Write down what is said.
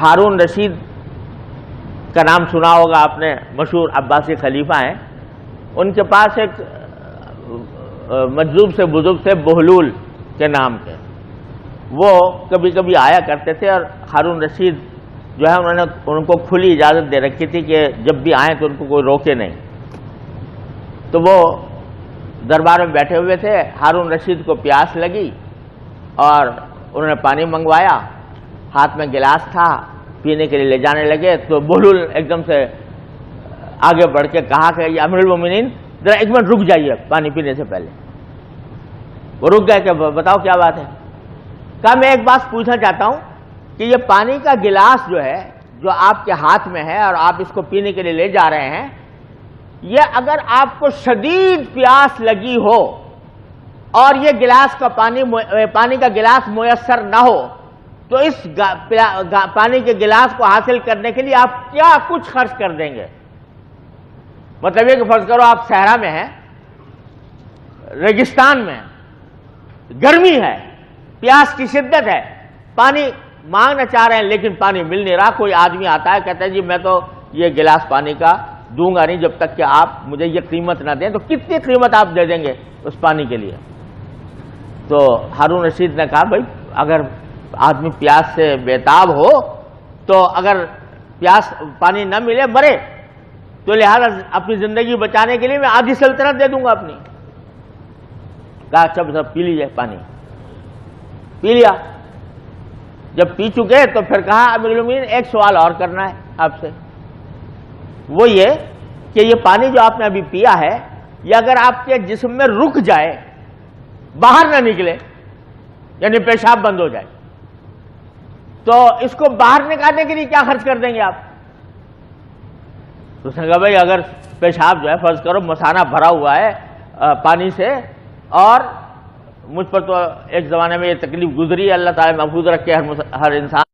ہارون رشید کا نام سنا ہوگا آپ نے، مشہور عباسی خلیفہ ہیں. ان کے پاس ایک مجذوب سے بزرگ تھے بہلول کے نام کے. وہ کبھی کبھی آیا کرتے تھے اور ہارون رشید جو ہے انہوں نے ان کو کھلی اجازت دے رکھی تھی کہ جب بھی آئیں تو ان کو کوئی روکے نہیں. تو وہ دربار میں بیٹھے ہوئے تھے، ہارون رشید کو پیاس لگی اور انہوں نے پانی منگوایا، ہاتھ میں گلاس تھا، پینے کے لیے لے جانے لگے تو بہلول ایک دم سے آگے بڑھ کے کہا کہ یہ امیر المومنین ذرا ایک منٹ رک جائیے پانی پینے سے پہلے. وہ رک گئے کہ بتاؤ کیا بات ہے. کہا میں ایک بات پوچھنا چاہتا ہوں کہ یہ پانی کا گلاس جو ہے جو آپ کے ہاتھ میں ہے اور آپ اس کو پینے کے لیے لے جا رہے ہیں، یہ اگر آپ کو شدید پیاس لگی ہو اور یہ گلاس کا پانی کا گلاس میسر نہ ہو تو اس پانی کے گلاس کو حاصل کرنے کے لیے آپ کیا کچھ خرچ کر دیں گے؟ مطلب یہ کہ فرض کرو آپ صحرا میں ہیں، ریگستان میں، گرمی ہے، پیاس کی شدت ہے، پانی مانگنا چاہ رہے ہیں لیکن پانی مل نہیں رہا. کوئی آدمی آتا ہے کہتا ہے جی میں تو یہ گلاس پانی کا دوں گا نہیں جب تک کہ آپ مجھے یہ قیمت نہ دیں. تو کتنی قیمت آپ دے دیں گے اس پانی کے لیے؟ تو ہارون رشید نے کہا بھائی اگر آدمی پیاس سے بےتاب ہو تو اگر پانی نہ ملے مرے تو لہذا اپنی زندگی بچانے کے لیے میں آدھی سلطنت دے دوں گا اپنی. کہا اچھا سب پی لیجیے پانی. پی لیا. جب پی چکے تو پھر کہا امیر المومنین ایک سوال اور کرنا ہے آپ سے، وہ یہ کہ یہ پانی جو آپ نے ابھی پیا ہے یہ اگر آپ کے جسم میں رک جائے، باہر نہ نکلے، یعنی پیشاب بند ہو جائے، تو اس کو باہر نکالنے کے لیے کیا خرچ کر دیں گے آپ؟ تو اس نے کہا بھائی اگر پیشاب جو ہے فرض کرو مثانہ بھرا ہوا ہے پانی سے، اور مجھ پر تو ایک زمانے میں یہ تکلیف گزری، اللہ تعالیٰ محفوظ رکھے ہر انسان